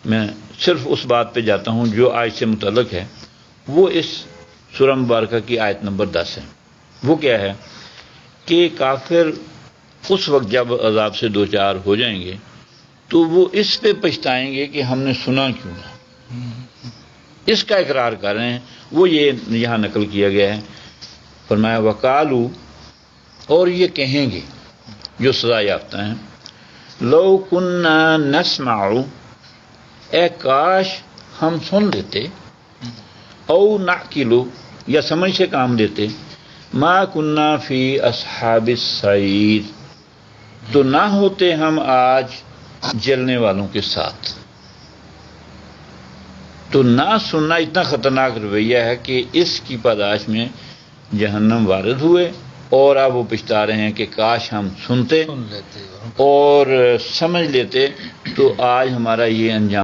میں صرف اس بات پہ جاتا ہوں جو آیت سے متعلق ہے، وہ اس سورہ مبارکہ کی آیت نمبر 10 ہے۔ وہ کیا ہے کہ کافر اس وقت جب عذاب سے دوچار ہو جائیں گے تو وہ اس پہ پچھتائیں گے کہ ہم نے سنا کیوں نہ، اس کا اقرار کر رہے ہیں۔ وہ یہ یہاں نقل کیا گیا ہے، فرمایا وقالو، اور یہ کہیں گے جو سزا یافتہ ہیں، لو کننا نسمع، اے کاش ہم سن لیتے، او نعقلو، یا سمجھ سے کام لیتے، ما کننا فی اصحاب السعیر، تو نہ ہوتے ہم آج جلنے والوں کے ساتھ۔ تو نہ سننا اتنا خطرناک رویہ ہے کہ اس کی پاداش میں جہنم وارد ہوئے، اور اب وہ پچھتا رہے ہیں کہ کاش ہم سنتے سن لیتے اور سمجھ لیتے تو آج ہمارا یہ انجام